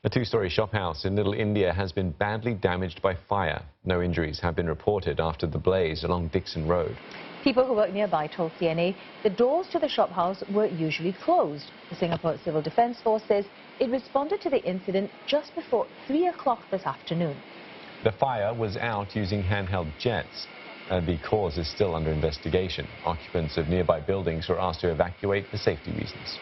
A two-story shophouse in Little India has been badly damaged by fire. No injuries have been reported after the blaze along Dixon Road. People who work nearby told CNA the doors to the shophouse were usually closed. The Singapore Civil Defence Force says it responded to the incident just before 3 o'clock this afternoon. The fire was out using handheld jets. The cause is still under investigation. Occupants of nearby buildings were asked to evacuate for safety reasons.